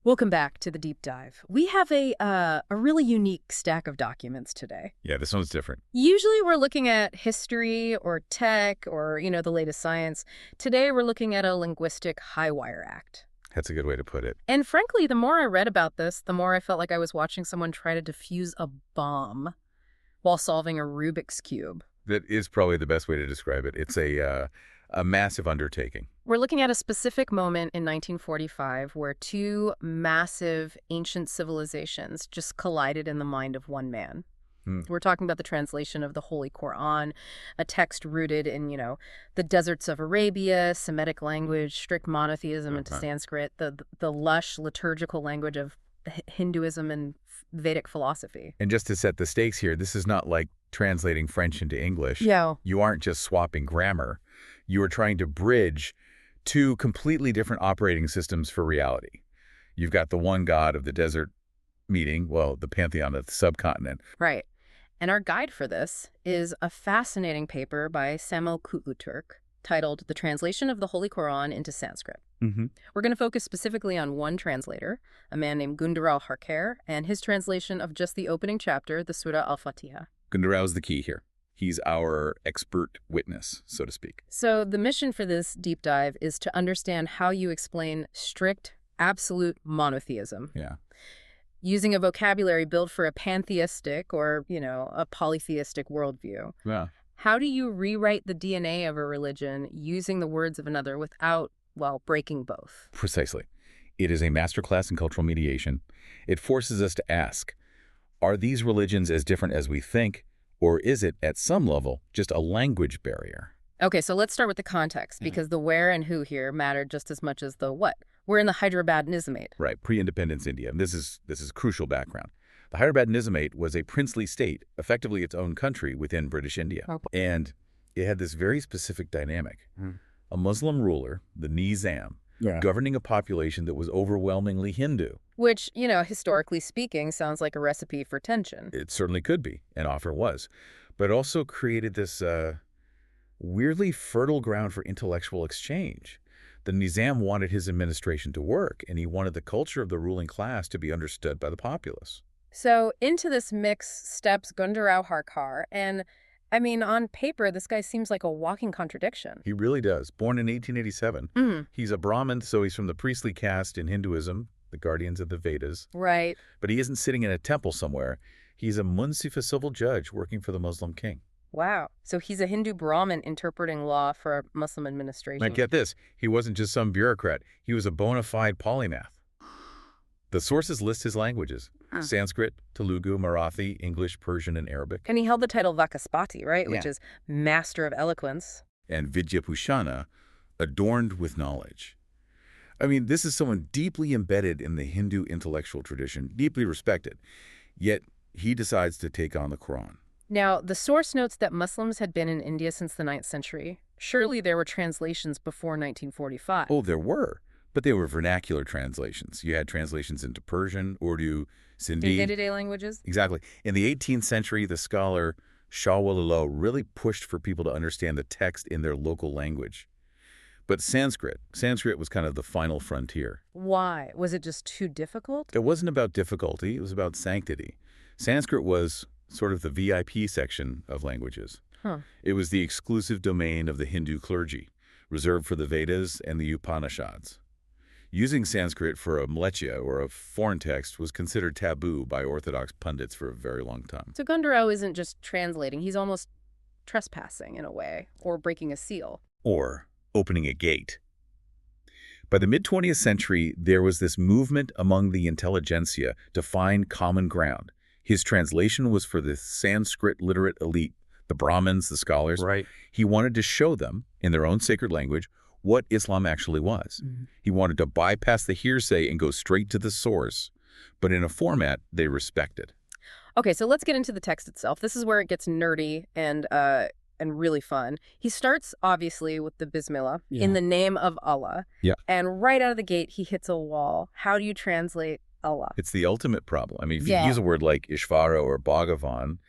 Welcome back to the deep dive. We have a really unique stack of documents today. Yeah, this one's different. Usually we're looking at history or tech or, the latest science. Today we're looking at a linguistic high-wire act. That's a good way to put it. And frankly, the more I read about this, the more I felt like I was watching someone try to defuse a bomb while solving a Rubik's Cube. That is probably the best way to describe it. It's a massive undertaking. We're looking at a specific moment in 1945 where two massive ancient civilizations just collided in the mind of one man. We're talking about the translation of the Holy Qur'an, a text rooted in, the deserts of Arabia, Semitic language, strict monotheism into Sanskrit, the lush liturgical language of Hinduism and Vedic philosophy. And just to set the stakes here, this is not like translating French into English. Yeah. You aren't just swapping grammar. You are trying to bridge two completely different operating systems for reality. You've got the one God of the desert meeting, the pantheon of the subcontinent. Right. And our guide for this is a fascinating paper by Cemil Kutlutürk titled The Translation of the Holy Qur'an into Sanskrit. We're going to focus specifically on one translator, a man named Gunderao Harkare, and his translation of just the opening chapter, the Sūrat al-Fātiḥa. Gunderao's the key here. He's our expert witness, so to speak. So the mission for this deep dive is to understand how you explain strict, absolute monotheism. Yeah. Using a vocabulary built for a pantheistic or, a polytheistic worldview. Yeah. How do you rewrite the DNA of a religion using the words of another without, breaking both? Precisely. It is a masterclass in cultural mediation. It forces us to ask, are these religions as different as we think, or is it, at some level, just a language barrier? Okay, so let's start with the context, because the where and who here matter just as much as the what. We're in the Hyderabad Nizamate. Right, pre-independence India. And this is crucial background. The Hyderabad Nizamate was a princely state, effectively its own country within British India. Okay. And it had this very specific dynamic. A Muslim ruler, the Nizam, governing a population that was overwhelmingly Hindu. Which, historically speaking, sounds like a recipe for tension. It certainly could be, and often was. But it also created this weirdly fertile ground for intellectual exchange. The Nizam wanted his administration to work, and he wanted the culture of the ruling class to be understood by the populace. So into this mix steps Gunderao Harkare, and on paper, this guy seems like a walking contradiction. He really does. Born in 1887. He's a Brahmin, so he's from the priestly caste in Hinduism, the guardians of the Vedas. Right. But he isn't sitting in a temple somewhere. He's a munsif, a civil judge working for the Muslim king. Wow. So he's a Hindu Brahmin interpreting law for a Muslim administration. Now get this. He wasn't just some bureaucrat. He was a bona fide polymath. The sources list his languages. Sanskrit, Telugu, Marathi, English, Persian, and Arabic. And he held the title Vachaspati, right? Yeah. Which is Master of Eloquence. And Vidyabhushana, adorned with knowledge. This is someone deeply embedded in the Hindu intellectual tradition, deeply respected. Yet he decides to take on the Quran. Now, the source notes that Muslims had been in India since the 9th century. Surely there were translations before 1945. Oh, there were. But they were vernacular translations. You had translations into Persian, Urdu, Sindhi. Day-to-day languages? Exactly. In the 18th century, the scholar Shah Waliullah really pushed for people to understand the text in their local language. But Sanskrit was kind of the final frontier. Why? Was it just too difficult? It wasn't about difficulty. It was about sanctity. Sanskrit was sort of the VIP section of languages. It was the exclusive domain of the Hindu clergy, reserved for the Vedas and the Upanishads. Using Sanskrit for a mleccha, or a foreign text, was considered taboo by Orthodox pundits for a very long time. So Gunderao isn't just translating, he's almost trespassing in a way, or breaking a seal. Or opening a gate. By the mid-20th century, there was this movement among the intelligentsia to find common ground. His translation was for the Sanskrit literate elite, the Brahmins, the scholars. Right. He wanted to show them, in their own sacred language, what Islam actually was. He wanted to bypass the hearsay and go straight to the source, but in a format they respected. Okay, so let's get into the text itself. This is where it gets nerdy and really fun. He starts, obviously, with the Bismillah, in the name of Allah. Yeah. And right out of the gate, he hits a wall. How do you translate Allah? It's the ultimate problem. If you use a word like Ishvara or Bhagavan,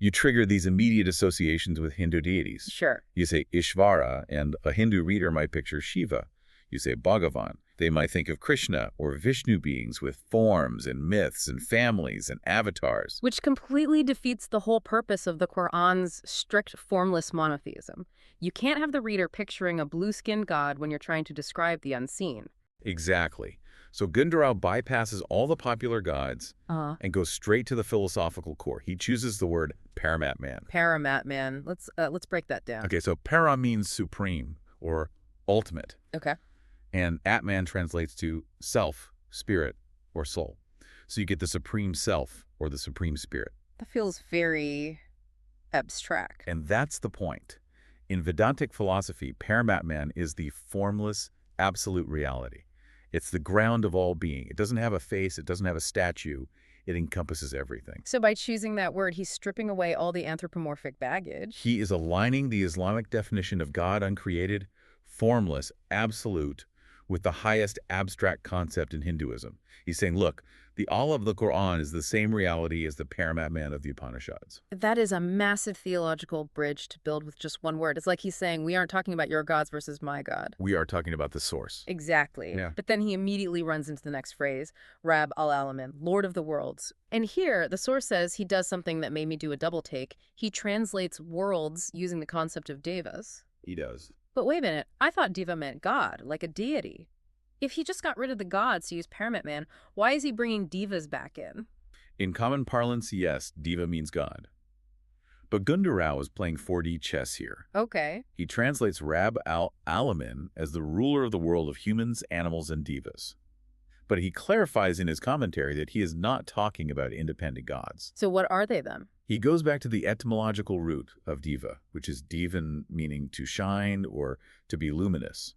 you trigger these immediate associations with Hindu deities. Sure. You say Ishvara, and a Hindu reader might picture Shiva. You say Bhagavan, They might think of Krishna or Vishnu beings with forms and myths and families and avatars. Which completely defeats the whole purpose of the Qur'an's strict formless monotheism. You can't have the reader picturing a blue-skinned god when you're trying to describe the unseen. Exactly. So Gunderao bypasses all the popular gods and goes straight to the philosophical core. He chooses the word Paramatman. Paramatman. Let's break that down. Okay, so para means supreme or ultimate. Okay. And Atman translates to self, spirit, or soul. So you get the supreme self or the supreme spirit. That feels very abstract. And that's the point. In Vedantic philosophy, Paramatman is the formless, absolute reality. It's the ground of all being. It doesn't have a face. It doesn't have a statue. It encompasses everything. So by choosing that word, he's stripping away all the anthropomorphic baggage. He is aligning the Islamic definition of God uncreated, formless, absolute, with the highest abstract concept in Hinduism. He's saying, look, the Allah of the Qur'an is the same reality as the Paramatman of the Upanishads. That is a massive theological bridge to build with just one word. It's like he's saying, we aren't talking about your gods versus my God. We are talking about the source. Exactly. Yeah. But then he immediately runs into the next phrase, Rab al-Alamin, Lord of the worlds. And here, the source says he does something that made me do a double take. He translates worlds using the concept of devas. He does. But wait a minute, I thought deva meant God, like a deity. If he just got rid of the gods to use Paramatman, why is he bringing devas back in? In common parlance, yes, deva means God. But Gunderao is playing 4D chess here. Okay. He translates Rab al-Alamin as the ruler of the world of humans, animals, and devas. But he clarifies in his commentary that he is not talking about independent gods. So what are they then? He goes back to the etymological root of deva, which is devan meaning to shine or to be luminous.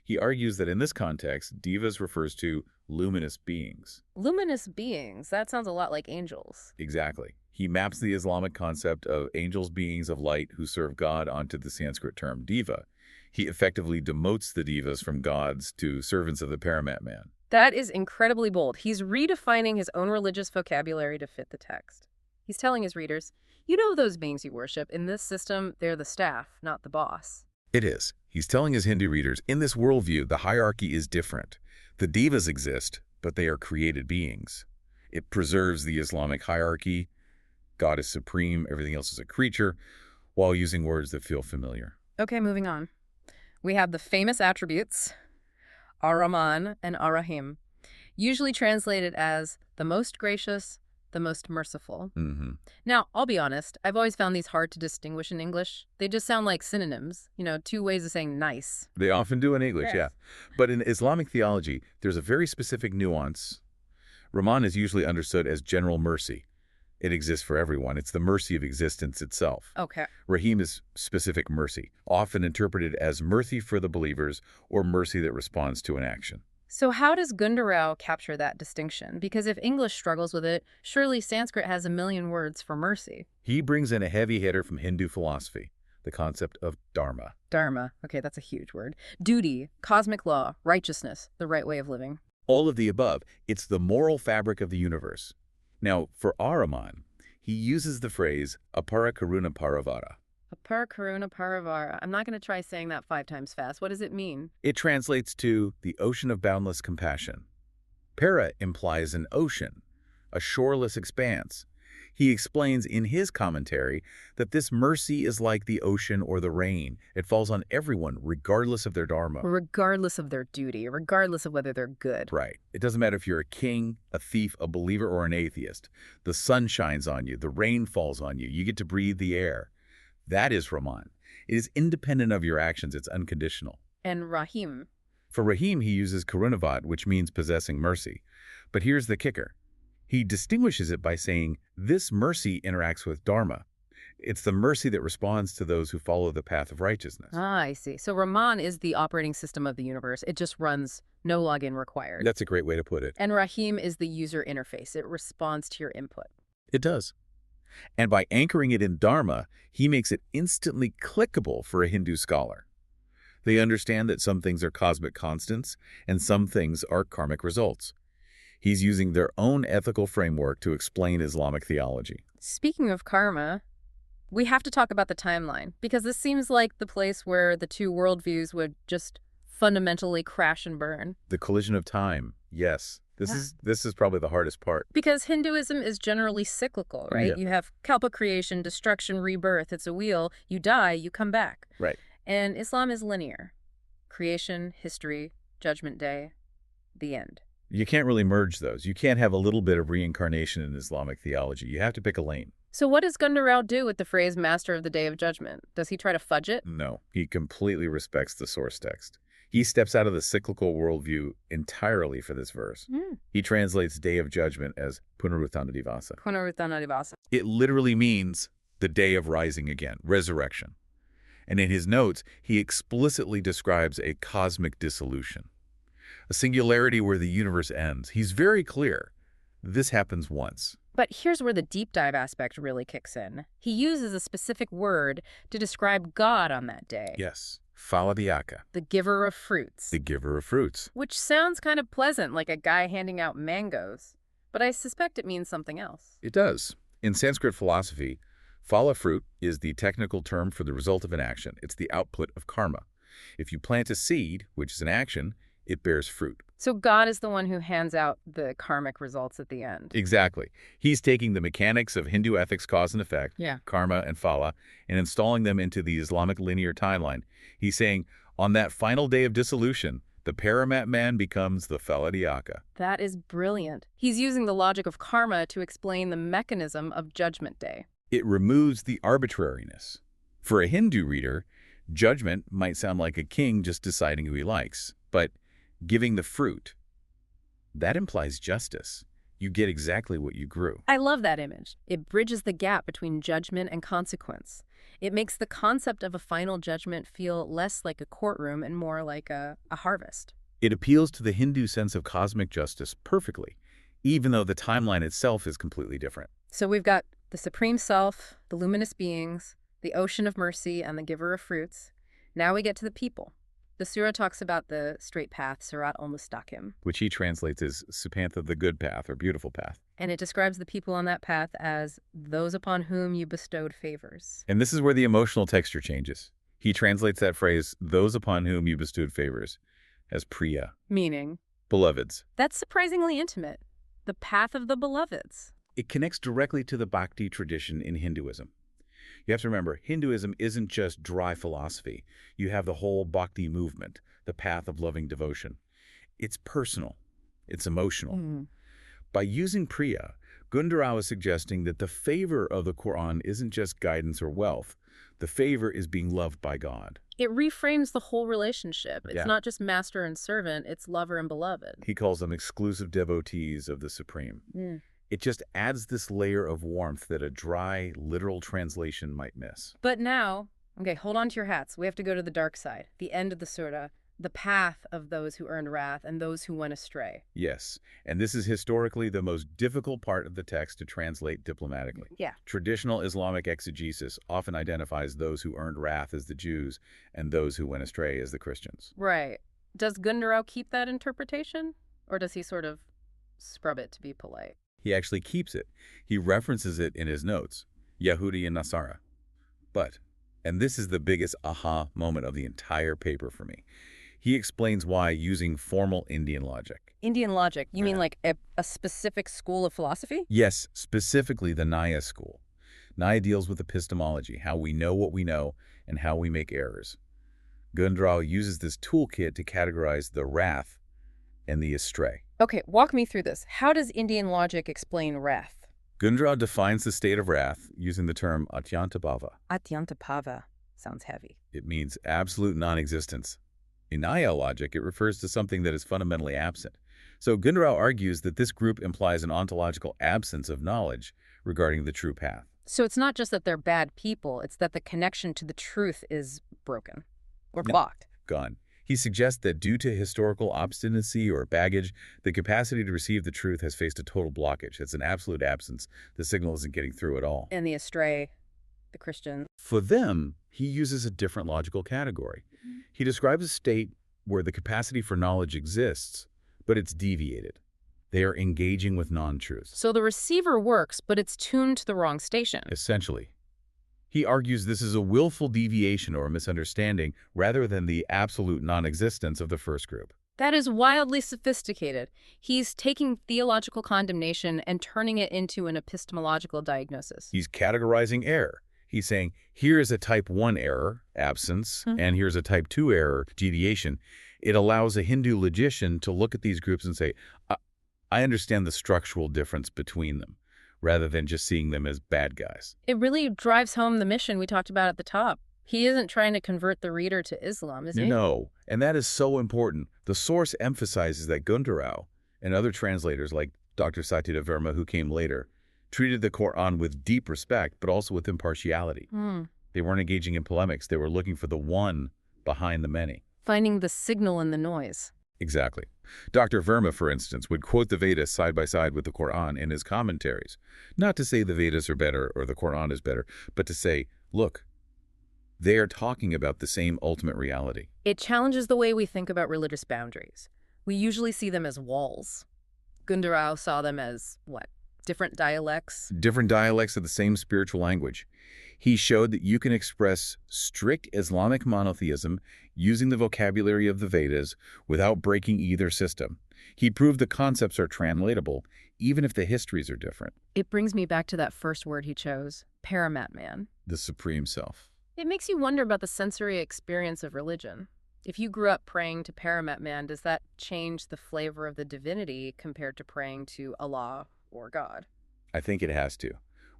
He argues that in this context, devas refers to luminous beings. Luminous beings? That sounds a lot like angels. Exactly. He maps the Islamic concept of angels, beings of light who serve God onto the Sanskrit term deva. He effectively demotes the devas from gods to servants of the Paramatman. That is incredibly bold. He's redefining his own religious vocabulary to fit the text. He's telling his readers, you know those beings you worship. In this system, they're the staff, not the boss. It is. He's telling his Hindu readers, in this worldview, the hierarchy is different. The devas exist, but they are created beings. It preserves the Islamic hierarchy. God is supreme, everything else is a creature, while using words that feel familiar. Okay, moving on. We have the famous attributes, Ar-Rahman and Ar-Rahim, usually translated as the most gracious, the most merciful. Now, I'll be honest, I've always found these hard to distinguish in English. They just sound like synonyms, two ways of saying nice. They often do in English, Yes. yeah. But in Islamic theology, there's a very specific nuance. Rahman is usually understood as general mercy. It exists for everyone. It's the mercy of existence itself. Okay. Rahim is specific mercy, often interpreted as mercy for the believers or mercy that responds to an action. So how does Gunderao capture that distinction? Because if English struggles with it, surely Sanskrit has a million words for mercy. He brings in a heavy hitter from Hindu philosophy, the concept of dharma. Dharma. Okay, that's a huge word. Duty, cosmic law, righteousness, the right way of living. All of the above. It's the moral fabric of the universe. Now, for Ar-Rahman, he uses the phrase apara karuna paravara. Apara karuna paravara. I'm not going to try saying that 5 times fast. What does it mean? It translates to the ocean of boundless compassion. Para implies an ocean, a shoreless expanse. He explains in his commentary that this mercy is like the ocean or the rain. It falls on everyone, regardless of their dharma. Regardless of their duty, regardless of whether they're good. Right. It doesn't matter if you're a king, a thief, a believer, or an atheist. The sun shines on you. The rain falls on you. You get to breathe the air. That is Rahman. It is independent of your actions. It's unconditional. And Rahim. For Rahim, he uses karunavat, which means possessing mercy. But here's the kicker. He distinguishes it by saying, this mercy interacts with dharma. It's the mercy that responds to those who follow the path of righteousness. Ah, I see. So Rahman is the operating system of the universe. It just runs, no login required. That's a great way to put it. And Rahim is the user interface. It responds to your input. It does. And by anchoring it in dharma, he makes it instantly clickable for a Hindu scholar. They understand that some things are cosmic constants and some things are karmic results. He's using their own ethical framework to explain Islamic theology. Speaking of karma, we have to talk about the timeline, because this seems like the place where the two worldviews would just fundamentally crash and burn. The collision of time, yes. This is probably the hardest part. Because Hinduism is generally cyclical, right? Yeah. You have kalpa creation, destruction, rebirth. It's a wheel. You die, you come back. Right. And Islam is linear. Creation, history, judgment day, the end. You can't really merge those. You can't have a little bit of reincarnation in Islamic theology. You have to pick a lane. So what does Gunderao do with the phrase master of the day of judgment? Does he try to fudge it? No, he completely respects the source text. He steps out of the cyclical worldview entirely for this verse. He translates day of judgment as punaruthana divasa. Punaruthana divasa. It literally means the day of rising again, resurrection. And in his notes, he explicitly describes a cosmic dissolution, a singularity where the universe ends. He's very clear. This happens once. But here's where the deep dive aspect really kicks in. He uses a specific word to describe God on that day. Yes. Fātiḥa. The giver of fruits. The giver of fruits. Which sounds kind of pleasant, like a guy handing out mangoes. But I suspect it means something else. It does. In Sanskrit philosophy, phala, fruit, is the technical term for the result of an action. It's the output of karma. If you plant a seed, which is an action, it bears fruit. So God is the one who hands out the karmic results at the end. Exactly. He's taking the mechanics of Hindu ethics, cause and effect, karma and phala, and installing them into the Islamic linear timeline. He's saying, on that final day of dissolution, the Paramatman becomes the Fātiḥa. That is brilliant. He's using the logic of karma to explain the mechanism of Judgment Day. It removes the arbitrariness. For a Hindu reader, judgment might sound like a king just deciding who he likes, but giving the fruit, that implies justice. You get exactly what you grew. I love that image. It bridges the gap between judgment and consequence. It makes the concept of a final judgment feel less like a courtroom and more like a harvest. It appeals to the Hindu sense of cosmic justice perfectly, even though the timeline itself is completely different. So we've got the Supreme Self, the luminous beings, the ocean of mercy, and the giver of fruits. Now we get to the people. The Sūrat talks about the straight path, Sūrat al-Mustaqim, which he translates as Supantha, the good path or beautiful path. And it describes the people on that path as those upon whom you bestowed favors. And this is where the emotional texture changes. He translates that phrase, those upon whom you bestowed favors, as Priya. Meaning? Beloveds. That's surprisingly intimate. The path of the beloveds. It connects directly to the bhakti tradition in Hinduism. You have to remember, Hinduism isn't just dry philosophy. You have the whole bhakti movement, the path of loving devotion. It's personal. It's emotional. By using Priya, Gunderao is suggesting that the favor of the Qur'an isn't just guidance or wealth. The favor is being loved by God. It reframes the whole relationship. It's not just master and servant, it's lover and beloved. He calls them exclusive devotees of the Supreme. It just adds this layer of warmth that a dry, literal translation might miss. But now, okay, hold on to your hats. We have to go to the dark side, the end of the Sūra, the path of those who earned wrath and those who went astray. Yes, and this is historically the most difficult part of the text to translate diplomatically. Traditional Islamic exegesis often identifies those who earned wrath as the Jews and those who went astray as the Christians. Right. Does Gunderao keep that interpretation? Or does he sort of scrub it to be polite? He actually keeps it. He references it in his notes, Yahudi and Nasara. But, and this is the biggest aha moment of the entire paper for me, he explains why using formal Indian logic. Indian logic? You mean like a specific school of philosophy? Yes, specifically the Nyaya school. Nyaya deals with epistemology, how we know what we know and how we make errors. Gunderao uses this toolkit to categorize the wrath and the astray. Okay, walk me through this. How does Indian logic explain wrath? Gunderao defines the state of wrath using the term atyantapava. Atyantapava sounds heavy. It means absolute non-existence. In Nyaya logic, it refers to something that is fundamentally absent. So Gunderao argues that this group implies an ontological absence of knowledge regarding the true path. So it's not just that they're bad people, it's that the connection to the truth is broken or blocked. Gone. He suggests that due to historical obstinacy or baggage, the capacity to receive the truth has faced a total blockage. It's an absolute absence. The signal isn't getting through at all. And the astray, the Christian. For them, he uses a different logical category. He describes a state where the capacity for knowledge exists, but it's deviated. They are engaging with non-truth. So the receiver works, but it's tuned to the wrong station. Essentially. He argues this is a willful deviation or a misunderstanding rather than the absolute non-existence of the first group. That is wildly sophisticated. He's taking theological condemnation and turning it into an epistemological diagnosis. He's categorizing error. He's saying, here is a type 1 error, absence, and here's a type 2 error, deviation. It allows a Hindu logician to look at these groups and say, I understand the structural difference between them, rather than just seeing them as bad guys. It really drives home the mission we talked about at the top. He isn't trying to convert the reader to Islam, is he? No, and that is so important. The source emphasizes that Gunderao and other translators like Dr. Satyendra Verma, who came later, treated the Qur'an with deep respect, but also with impartiality. They weren't engaging in polemics. They were looking for the one behind the many. Finding the signal in the noise. Exactly. Dr. Verma, for instance, would quote the Vedas side by side with the Qur'an in his commentaries. Not to say the Vedas are better or the Qur'an is better, but to say, look, they are talking about the same ultimate reality. It challenges the way we think about religious boundaries. We usually see them as walls. Gunderao saw them as, what, different dialects? Different dialects of the same spiritual language. He showed that you can express strict Islamic monotheism using the vocabulary of the Vedas without breaking either system. He proved the concepts are translatable, even if the histories are different. It brings me back to that first word he chose, Paramatman. The Supreme Self. It makes you wonder about the sensory experience of religion. If you grew up praying to Paramatman, does that change the flavor of the divinity compared to praying to Allah or God? I think it has to.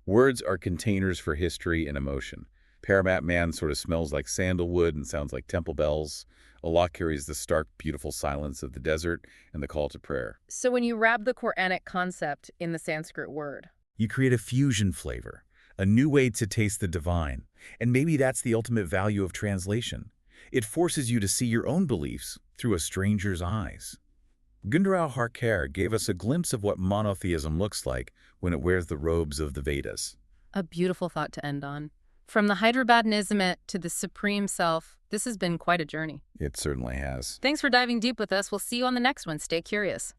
Words are containers for history and emotion. Paramatman sort of smells like sandalwood and sounds like temple bells. Allah carries the stark, beautiful silence of the desert and the call to prayer. So when you wrap the Qur'anic concept in the Sanskrit word, you create a fusion flavor, a new way to taste the divine. And maybe that's the ultimate value of translation. It forces you to see your own beliefs through a stranger's eyes. Gunderao Harkare gave us a glimpse of what monotheism looks like when it wears the robes of the Vedas. A beautiful thought to end on. From the Hyderabad Nizamate to the Supreme Self, this has been quite a journey. It certainly has. Thanks for diving deep with us. We'll see you on the next one. Stay curious.